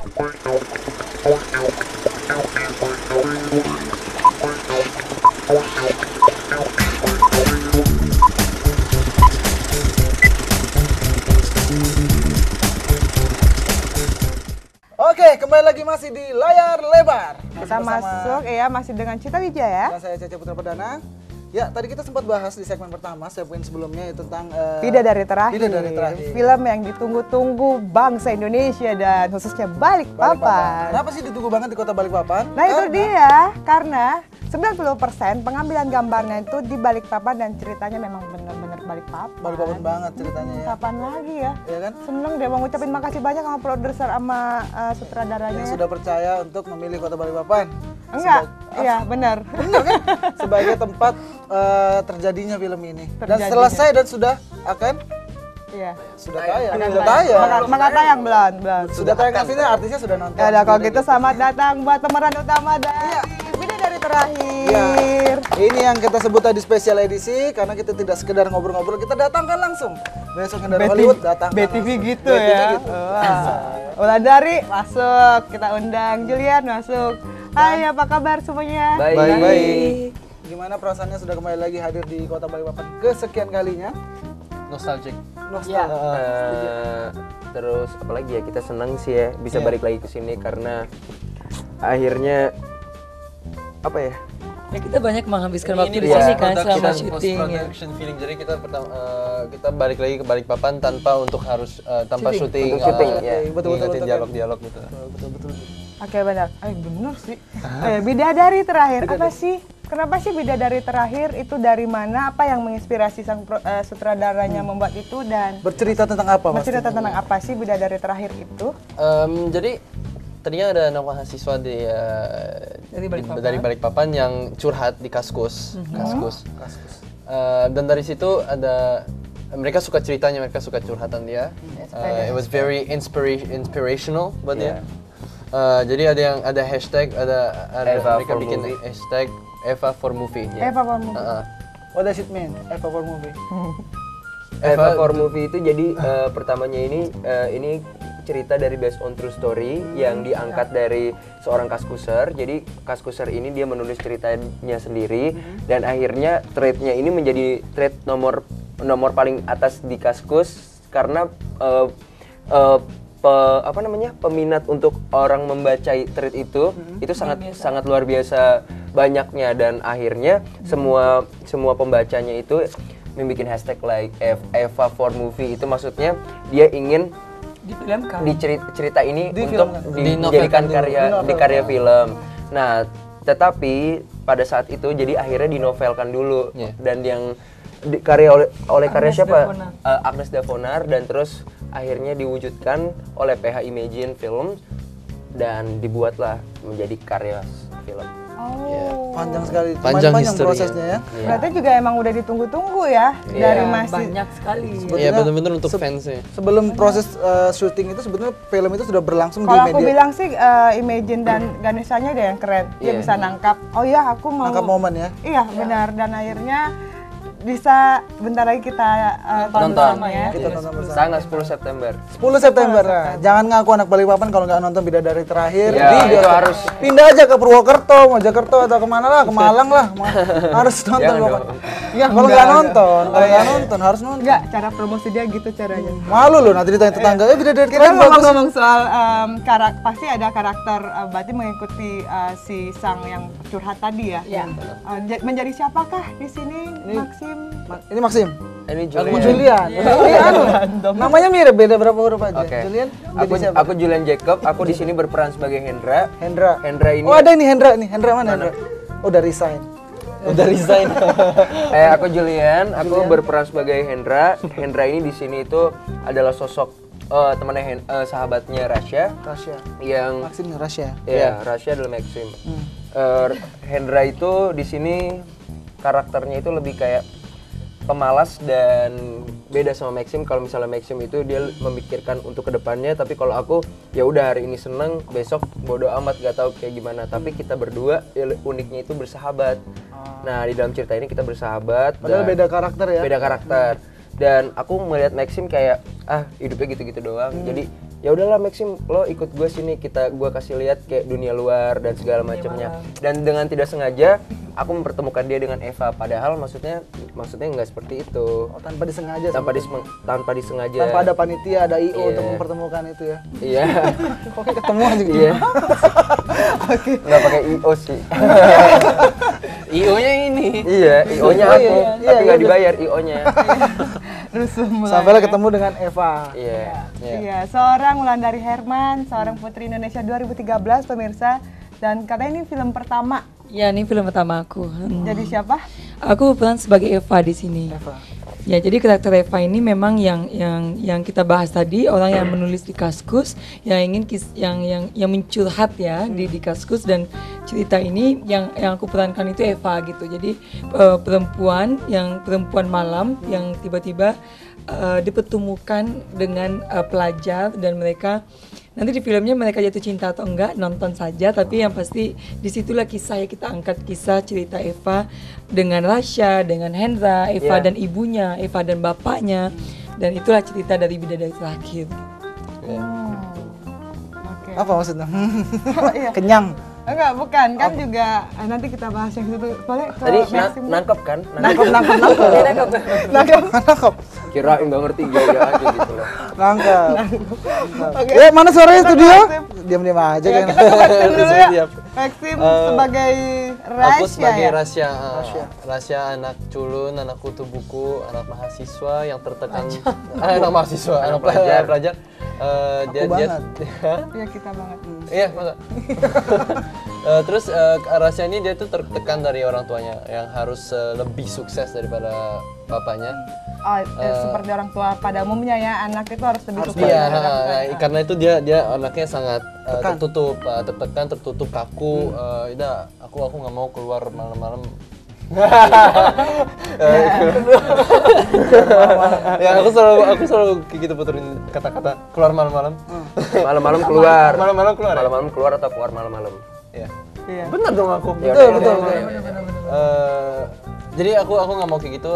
Oke, kembali lagi masih di layar lebar. Kita masuk ya masih dengan Cita Wijaya. Dan saya Cece Putra Perdana. Ya, tadi kita sempat bahas di segmen pertama, segmen sebelumnya itu tentang Bidadari Terakhir. Bidadari Terakhir. Film yang ditunggu-tunggu bangsa Indonesia dan khususnya Balikpapan. Kenapa sih ditunggu banget di kota Balikpapan? Nah itu dia, karena 90% pengambilan gambarnya itu di Balikpapan dan ceritanya memang benar-benar Balikpapan. Balikpapan banget ceritanya ya. Kapan lagi ya? Iya kan? Seneng deh, mau ngucapin makasih banyak sama produser sama sutradaranya. Yang sudah percaya untuk memilih kota Balikpapan. Enggak, iya benar. Benar kan? Sebagai tempat terjadinya film ini. Dan Terjadinya. selesai dan sudah akan Iya. sudah tayang. Akan Sudah tayang. tayang. Maka tayang belum. Sudah tayang artinya artisnya sudah nonton. Ya udah kalau gitu selamat datang buat pemeran utama dari Bidadari Terakhir. Ini yang kita sebut tadi spesial edisi karena kita tidak sekedar ngobrol-ngobrol, kita datangkan langsung. Besok dari Hollywood datang. BTV gitu ya. Wulandari masuk, kita undang Julian masuk. Hai, apa kabar semuanya? Baik. Gimana perasaannya sudah kembali lagi hadir di Kota Balikpapan kesekian kalinya? Nostalgic. Terus apalagi ya, kita senang sih ya bisa balik lagi ke sini karena akhirnya apa ya? Ya kita banyak menghabiskan waktu di sini kan selama syuting ya. Production feeling. Jadi kita pertama kita balik lagi ke Balikpapan tanpa untuk harus tanpa syuting. Betul. Dialog-dialog gitu. Betul. Oke benar. Benar sih. Bidadari Terakhir apa sih? Kenapa sih Bidadari Terakhir itu dari mana? Apa yang menginspirasi sang sutradaranya membuat itu dan Bercerita tentang apa, Mas? bercerita tentang apa sih Bidadari Terakhir itu? Jadi tadinya ada anak mahasiswa dari Balikpapan yang curhat di Kaskus. Dan dari situ mereka suka ceritanya, mereka suka curhatan dia. It was very inspirational buat dia. Jadi ada hashtag, ada mereka bikin hashtag Eva for Movie. Eva for Movie. What does it mean? Eva for Movie. Eva for Movie itu jadi pertamanya ini cerita dari based on true story yang diangkat dari seorang kaskuser. Jadi kaskuser ini dia menulis ceritanya sendiri dan akhirnya thread-nya ini menjadi thread nomor paling atas di Kaskus karena peminat untuk orang membaca thread itu sangat luar biasa banyaknya dan akhirnya semua pembacanya itu membuat hashtag like Eva for Movie. Itu maksudnya dia ingin Difilmkan. di cerita ini untuk dinovelkan dijadikan karya film. Nah, tetapi pada saat itu jadi akhirnya dinovelkan dulu dan yang karya siapa? Agnes Davonar dan terus akhirnya diwujudkan oleh PH Imagine Film dan dibuatlah menjadi karya film. Panjang sekali. Panjang historinya. Prosesnya ya. Berarti juga emang udah ditunggu-tunggu ya dari masih Banyak sekali. Iya benar-benar untuk fansnya. Sebelum proses syuting itu sebetulnya film itu sudah berlangsung kalau di aku media. bilang sih Imagine dan Ganesanya deh yang keren. Dia bisa nangkap. Oh iya aku mau. Nangkap momen ya. Iya benar dan akhirnya bisa bentar lagi kita Nonton. ya. Kita tonton bersama. Tanggal 10 September. 10 September. Nah, jangan ngaku anak Balikpapan kalau nggak nonton Bidadari Terakhir. Ya, Di itu bioskop. harus. Pindah aja ke Purwokerto, Mojokerto atau kemana lah, ke Malang lah. Harus nonton Jangan pokoknya. dong. Iya, kalau nggak nonton, harus nonton. Enggak, cara promosi dia gitu caranya. Malu loh nanti ditanya tetangga, Bidadari Kita Terakhir bagus. ngomong-ngomong soal pasti ada karakter berarti mengikuti si sang yang curhat tadi ya. Iya. Menjadi siapakah di sini Maxim? Ini Maxim. Ini Aku Julian. Julian. Namanya mirip, beda berapa huruf aja. Oke. Julian. Aku jadi siapa? aku Julian Jacob. Aku di sini berperan sebagai Hendra. Hendra. Hendra ini. Oh ada ini Hendra nih. Hendra mana? Hendra? Oh udah resign. Udah resign. Aku Julian. Aku berperan sebagai Hendra. Hendra ini di sini itu adalah sosok temannya sahabatnya Rasya. Rasya. Yang Maxim Rasya. ya Rasya adalah Maxim. Hendra itu di sini karakternya itu lebih kayak pemalas dan beda sama Maxim. Kalau misalnya Maxim itu dia memikirkan untuk kedepannya, tapi kalau aku ya udah hari ini seneng, besok bodo amat gak tahu kayak gimana. Tapi kita berdua ya, uniknya itu bersahabat. Nah di dalam cerita ini kita bersahabat. Padahal beda karakter ya. Beda karakter. Dan aku melihat Maxim kayak hidupnya gitu-gitu doang. Jadi ya udahlah Maxim, lo ikut gue sini, gue kasih lihat kayak dunia luar dan segala macamnya. Dan dengan tidak sengaja aku mempertemukan dia dengan Eva, padahal maksudnya nggak seperti itu. Oh, tanpa disengaja. Tanpa disengaja. Tanpa ada panitia, ada IO untuk mempertemukan itu ya. Iya. Kok ketemu aja gitu. Iya. Nggak pakai IO sih. IO-nya ini. Iya, IO-nya aku, tapi nggak dibayar IO-nya. Rusuh mulai. Sampai ketemu dengan Eva. Iya. Iya, seorang Wulandari Herman, seorang Putri Indonesia 2013 pemirsa. Dan katanya ini film pertama. Ya, ini film pertama aku. Jadi siapa? Aku peran sebagai Eva di sini. Eva. Ya, jadi karakter Eva ini memang yang kita bahas tadi, orang yang menulis di Kaskus, yang ingin yang mencurhat ya di Kaskus, dan cerita ini yang aku perankan itu Eva gitu. Jadi perempuan malam yang tiba-tiba dipertemukan dengan pelajar, dan mereka nanti di filmnya mereka jatuh cinta atau enggak nonton saja, tapi yang pasti disitulah kisah yang kita angkat, kisah cerita Eva dengan Rasya, dengan Hendra, Eva dan ibunya, Eva dan bapaknya, dan itulah cerita dari Bidadari Terakhir. Oke. Apa maksudnya? Iya. Kenyang. Enggak, bukan. Kan juga nanti kita bahas yang itu. Boleh ke Tadi Maxim? nangkep kan? Nangkep. Kirain nggak ngerti gaya aja gitu loh. Nangkep. Oke. Mana suaranya Kita studio? ke Maxim. Diam-diam aja Ya, kan. kita ke Maxim dulu ya. Siap. Maxim sebagai Rasya. Aku sebagai ya? Rasya. Rasya anak culun, anak kutu buku, anak mahasiswa yang tertekan. Anak mahasiswa, anak pelajar. Dia banget. Iya, kita banget. Iya, masa. Terus Rasya ini dia tuh tertekan dari orang tuanya yang harus lebih sukses daripada bapaknya. Oh, seperti orang tua pada umumnya ya, anak itu harus lebih sukses. Iya, dari orang tua. karena itu dia anaknya sangat tertekan, tertutup, kaku. Udah, aku nggak mau keluar malam-malam. Ya, aku selalu kayak gitu puterin kata-kata keluar malam-malam. Malam-malam keluar. Malam-malam keluar. Malam-malam keluar atau keluar malam-malam. Iya. Iya. Bener dong aku. Ya, Betul. Jadi aku nggak mau kayak gitu.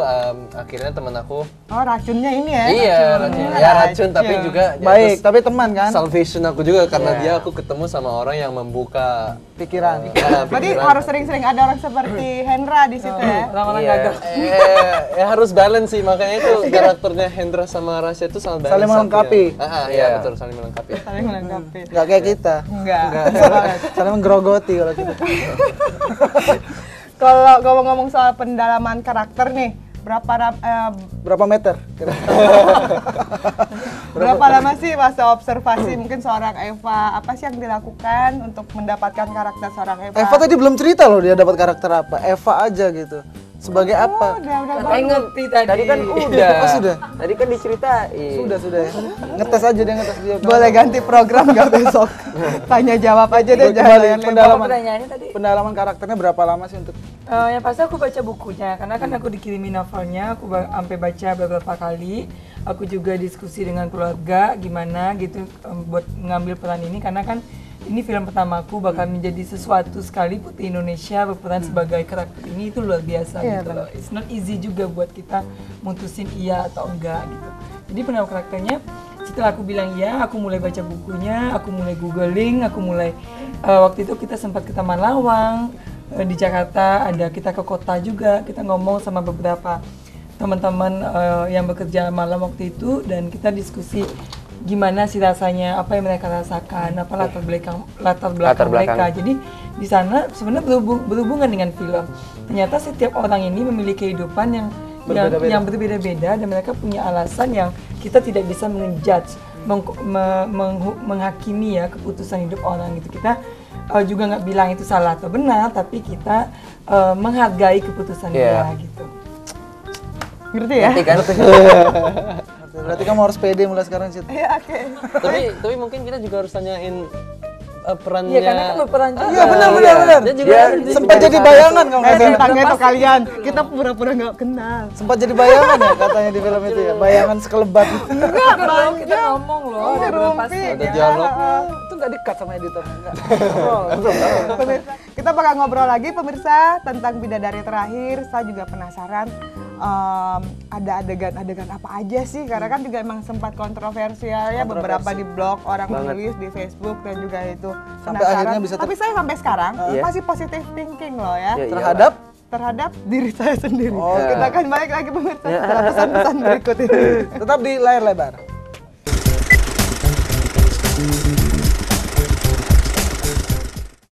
Akhirnya teman aku. Oh, racunnya ini ya? Iya, racun tapi juga Baik, tapi teman kan? salvation aku juga karena dia aku ketemu sama orang yang membuka Pikiran. Berarti harus sering-sering ada orang seperti Hendra di situ ya? Orang-orang Iya. gagal. Ya harus balance sih, makanya itu karakternya Hendra sama Rasya itu sangat balance. Saling melengkapi. Iya betul, saling melengkapi. Saling melengkapi. Nggak kayak kita. Enggak. Saling menggerogoti kalau kita. Kalau ngomong-ngomong soal pendalaman karakter nih, Berapa meter? berapa lama sih masa observasi mungkin seorang Eva, apa sih yang dilakukan untuk mendapatkan karakter seorang Eva? Eva tadi belum cerita loh dia dapat karakter apa. Eva aja gitu. Sebagai apa? Udah Katanya ngerti tadi. Tadi kan udah. Oh, sudah. Tadi kan diceritain. Sudah ya. Ngetes aja dia ngetes dia. Boleh ganti program nggak besok? Tanya jawab aja deh, jangan Kembali layar lebar. pendalaman. Pertanyaannya tadi. Pendalaman karakternya berapa lama sih untuk Yang pasti aku baca bukunya, karena kan aku dikirimin novelnya, aku sampai baca beberapa kali. Aku juga diskusi dengan keluarga gimana gitu buat ngambil peran ini, karena kan ini film pertama aku bakal menjadi sesuatu sekali Putri Indonesia berperan sebagai karakter ini, itu luar biasa gitu loh. It's not easy juga buat kita mutusin iya atau enggak gitu. Jadi pendalaman karakternya setelah aku bilang iya, aku mulai baca bukunya, aku mulai googling, aku mulai waktu itu kita sempat ke Taman Lawang di Jakarta, ada kita ke kota juga, kita ngomong sama beberapa teman-teman yang bekerja malam waktu itu, dan kita diskusi gimana sih rasanya, apa yang mereka rasakan, apa latar belakang mereka. Jadi di sana sebenarnya berhubungan dengan film. Ternyata setiap orang ini memiliki kehidupan yang berbeda-beda, dan mereka punya alasan yang kita tidak bisa menjudge, menghakimi ya keputusan hidup orang gitu. Kita juga nggak bilang itu salah atau benar, tapi kita menghargai keputusan dia gitu. Ngerti ya? Ngerti kan? Berarti kamu harus pede mulai sekarang sih. Iya, oke. Tapi mungkin kita juga harus tanyain perannya. Iya, karena kan berperan juga. Iya benar. Dia juga Sempat jadi bayangan kamu katanya. Tentang itu kalian, kita pura-pura nggak kenal. Sempat jadi bayangan ya katanya di film itu ya. Bayangan sekelebat. Enggak, Kita ngomong loh, ada berapa sih? ada dialog. Itu nggak di-cut sama editor. Enggak. Pemirsa, kita bakal ngobrol lagi pemirsa tentang Bidadari Terakhir. Saya juga penasaran ada adegan-adegan apa aja sih, karena kan juga emang sempat kontroversial ya, beberapa di blog orang menulis di Facebook dan juga itu Sampai akhirnya bisa tapi saya sampai sekarang masih positive thinking loh ya, terhadap diri saya sendiri. Kita akan balik lagi pemirsa setelah pesan-pesan berikut ini. Tetap di layar lebar.